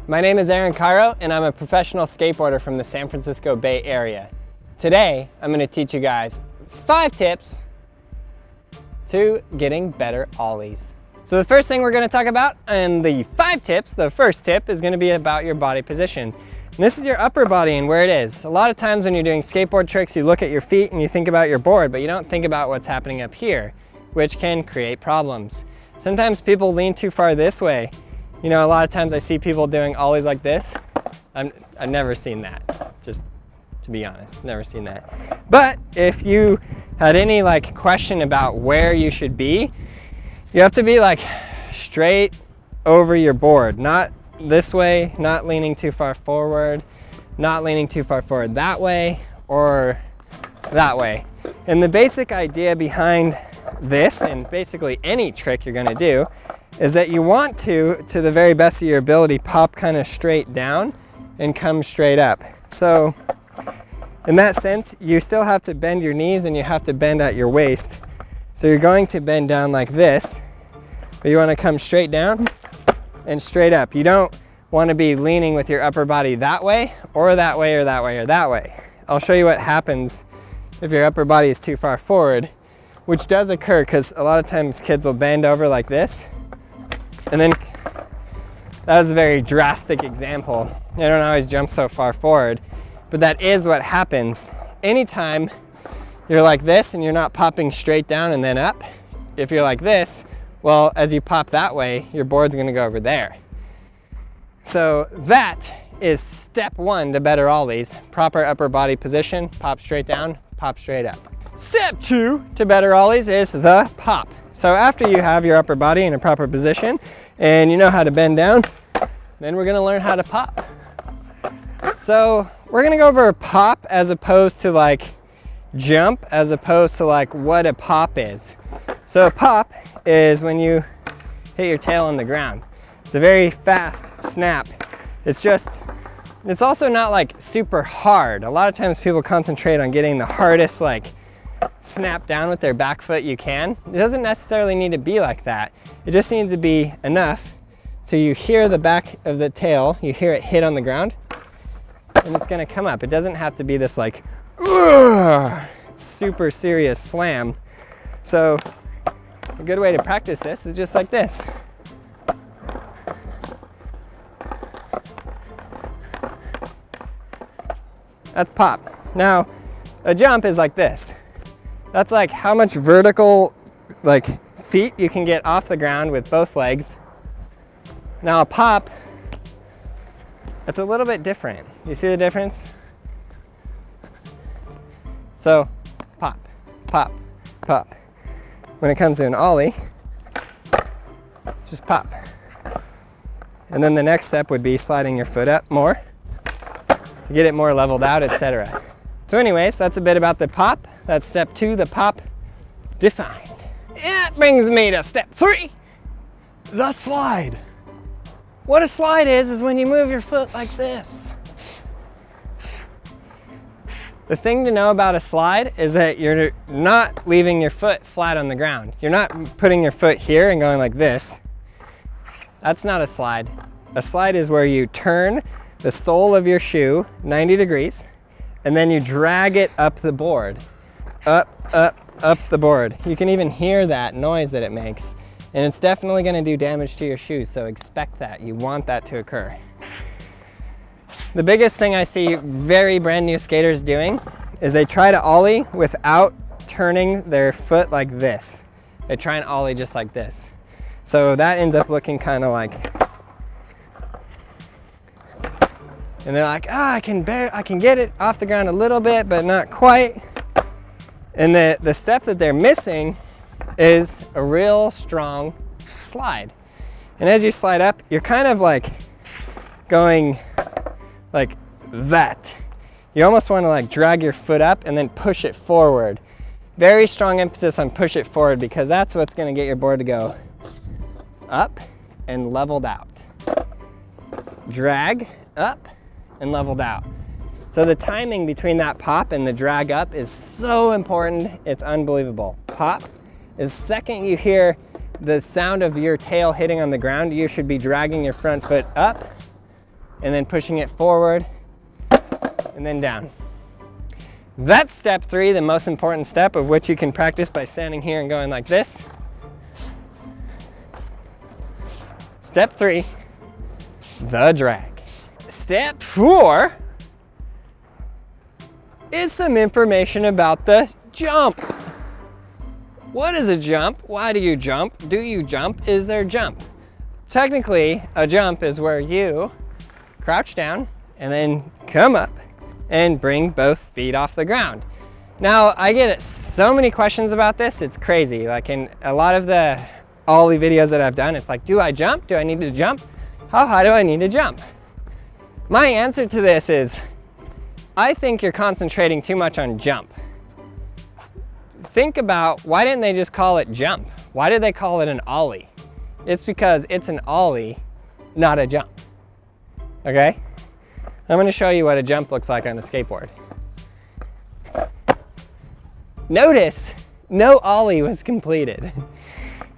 My name is Aaron Cairo, and I'm a professional skateboarder from the San Francisco Bay Area. Today, I'm going to teach you guys 5 tips to getting better ollies. So the first thing we're going to talk about in the 5 tips, the first tip is going to be about your body position. And this is your upper body and where it is. A lot of times when you're doing skateboard tricks, you look at your feet and you think about your board, but you don't think about what's happening up here, which can create problems. Sometimes people lean too far this way. You know, a lot of times I see people doing ollies like this. I've never seen that, just to be honest, never seen that. But if you had any question about where you should be, you have to be straight over your board, not this way, not leaning too far forward, not leaning too far forward that way or that way. And the basic idea behind this, and basically any trick you're gonna do, is that you want to the very best of your ability, pop kind of straight down and come straight up. So in that sense, you still have to bend your knees and you have to bend at your waist. So you're going to bend down like this, but you want to come straight down and straight up. You don't want to be leaning with your upper body that way or that way or that way or that way. I'll show you what happens if your upper body is too far forward, which does occur because a lot of times kids will bend over like this. And then, that was a very drastic example. You don't always jump so far forward, but that is what happens. Anytime you're like this and you're not popping straight down and then up, if you're like this, well, as you pop that way, your board's gonna go over there. So that is step 1 to better ollies. Proper upper body position, pop straight down, pop straight up. Step 2 to better ollies is the pop. So after you have your upper body in a proper position and you know how to bend down, then we're gonna learn how to pop. So we're gonna go over pop as opposed to jump, as opposed to what a pop is. So a pop is when you hit your tail on the ground. It's a very fast snap. It's also not super hard. A lot of times people concentrate on getting the hardest snap down with their back foot you can. It doesn't necessarily need to be like that. It just needs to be enough so you hear the back of the tail, you hear it hit on the ground, and it's gonna come up. It doesn't have to be this super serious slam. So a good way to practice this is just like this. That's pop. Now, a jump is like this. That's how much vertical feet you can get off the ground with both legs. Now a pop, it's a little bit different. You see the difference? So pop, pop, pop. When it comes to an ollie, it's just pop. And then the next step would be sliding your foot up more to get it more leveled out, etc. So anyways, that's a bit about the pop. That's step 2, the pop defined. That brings me to step 3, the slide. What a slide is when you move your foot like this. The thing to know about a slide is that you're not leaving your foot flat on the ground. You're not putting your foot here and going like this. That's not a slide. A slide is where you turn the sole of your shoe 90 degrees and then you drag it up the board. Up, up, up the board. You can even hear that noise that it makes. And it's definitely gonna do damage to your shoes, so expect that. You want that to occur. The biggest thing I see very brand new skaters doing is they try to ollie without turning their foot like this. They try and ollie just like this. So that ends up looking kind of and they're like, I can get it off the ground a little bit, but not quite. And the step that they're missing is a real strong slide. And as you slide up, you're kind of going like that. You almost want to drag your foot up and then push it forward. Very strong emphasis on push it forward because that's what's going to get your board to go up and leveled out. Drag up and leveled out. So the timing between that pop and the drag up is so important, it's unbelievable. Pop is second you hear the sound of your tail hitting on the ground, you should be dragging your front foot up and then pushing it forward and then down. That's step 3, the most important step, of which you can practice by standing here and going like this. Step 3, the drag. Step 4 is some information about the jump. What is a jump? Why do you jump? Do you jump? Is there jump? Technically, a jump is where you crouch down and then come up and bring both feet off the ground. Now, I get so many questions about this, it's crazy. Like in a lot of the Ollie videos that I've done, it's like, do I jump? Do I need to jump? How high do I need to jump? My answer to this is, I think you're concentrating too much on jump. Think about, why didn't they just call it jump? Why did they call it an Ollie? It's because it's an Ollie, not a jump. Okay? I'm going to show you what a jump looks like on a skateboard. Notice, no Ollie was completed.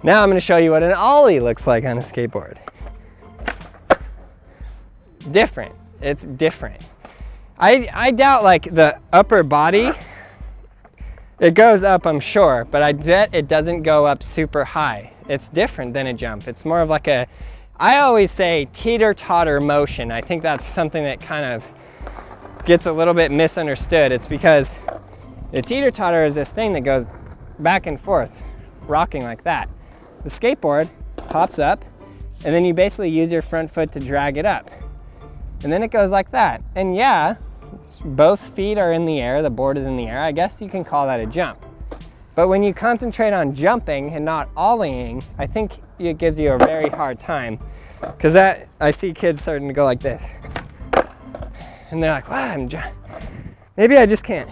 Now I'm going to show you what an Ollie looks like on a skateboard. Different. It's different. I doubt like the upper body, it goes up, I'm sure, but I bet it doesn't go up super high. It's different than a jump. It's more of like a, I always say teeter-totter motion. I think that's something that kind of gets a little bit misunderstood. It's because the teeter-totter is this thing that goes back and forth, rocking like that. The skateboard pops up, and then you basically use your front foot to drag it up. And then it goes like that. And yeah, both feet are in the air, the board is in the air. I guess you can call that a jump. But when you concentrate on jumping and not ollieing, I think it gives you a very hard time. Because that, I see kids starting to go like this. And they're like, wow, maybe I just can't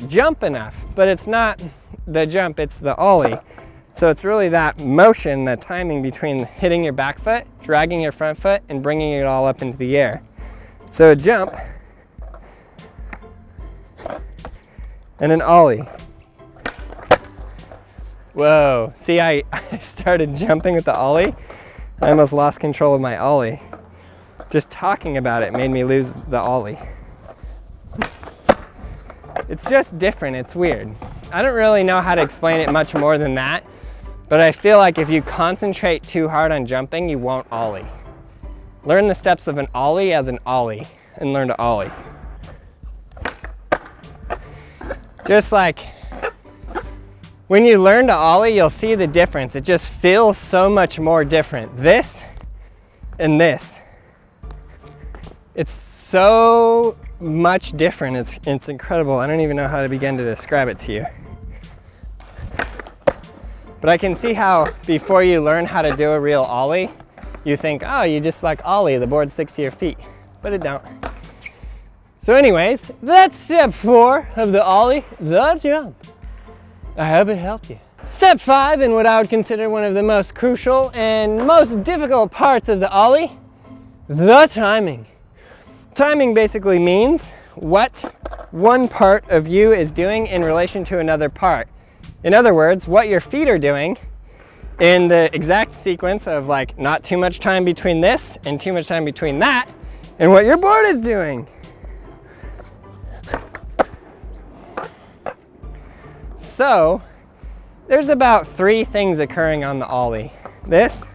jump enough. But it's not the jump, it's the ollie. So it's really that motion, that timing between hitting your back foot, dragging your front foot, and bringing it all up into the air. So a jump and an ollie. Whoa, see, I started jumping with the ollie. I almost lost control of my ollie. Just talking about it made me lose the ollie. It's just different, it's weird. I don't really know how to explain it much more than that, but I feel like if you concentrate too hard on jumping, you won't ollie. Learn the steps of an ollie as an ollie and learn to ollie. Just like when you learn to ollie, you'll see the difference. It just feels so much more different. This and this. It's so much different. It's incredible. I don't even know how to begin to describe it to you. But I can see how before you learn how to do a real ollie, you think, oh, you just like ollie, the board sticks to your feet. But it don't. So anyways, that's step 4 of the ollie, the jump. I hope it helped you. Step 5, and what I would consider one of the most crucial and most difficult parts of the ollie, the timing. Timing basically means what one part of you is doing in relation to another part. In other words, what your feet are doing in the exact sequence of like not too much time between this and too much time between that, and what your board is doing. So there's about 3 things occurring on the ollie. This,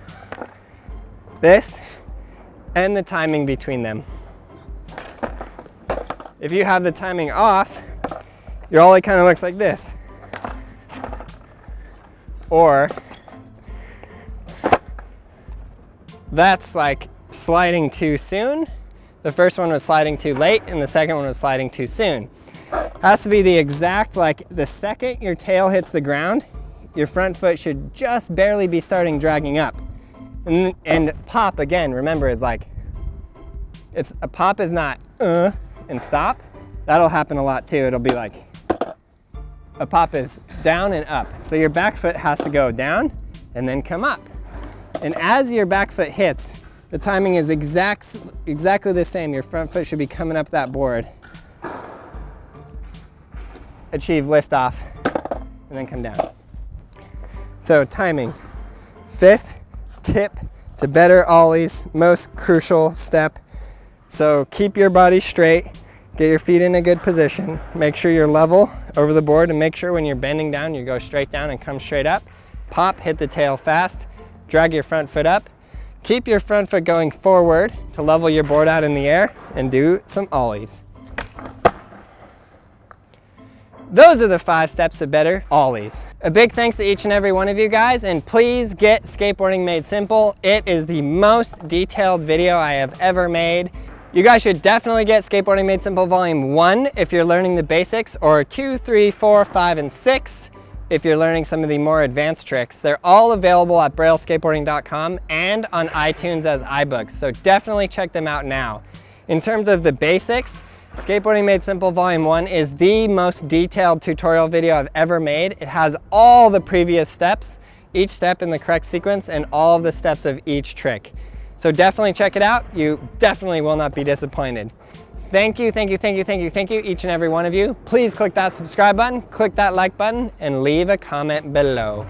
and the timing between them. If you have the timing off, your ollie kind of looks like this. Or that's like sliding too soon. The first one was sliding too late, and the second one was sliding too soon. Has to be the exact, like the second your tail hits the ground, your front foot should just barely be starting dragging up. And pop, again, remember, is like, a pop is not and stop. That'll happen a lot too. It'll be like, a pop is down and up. So your back foot has to go down and then come up. And as your back foot hits, the timing is exactly the same. Your front foot should be coming up that board. Achieve liftoff and then come down. So timing, 5th, tip, to better ollies, most crucial step. So keep your body straight, get your feet in a good position, make sure you're level over the board, and make sure when you're bending down, you go straight down and come straight up. Pop, hit the tail fast, drag your front foot up, keep your front foot going forward to level your board out in the air, and do some ollies. Those are the 5 steps to better ollies. A big thanks to each and every one of you guys, and please get Skateboarding Made Simple. It is the most detailed video I have ever made. You guys should definitely get Skateboarding Made Simple Volume 1 if you're learning the basics, or 2, 3, 4, 5, and 6 if you're learning some of the more advanced tricks. They're all available at brailleskateboarding.com and on iTunes as iBooks, so definitely check them out now. In terms of the basics, Skateboarding Made Simple Volume 1 is the most detailed tutorial video I've ever made. It has all the previous steps, each step in the correct sequence, and all of the steps of each trick. So definitely check it out. You definitely will not be disappointed. Thank you, thank you, thank you, thank you, thank you, each and every one of you. Please click that subscribe button, click that like button, and leave a comment below.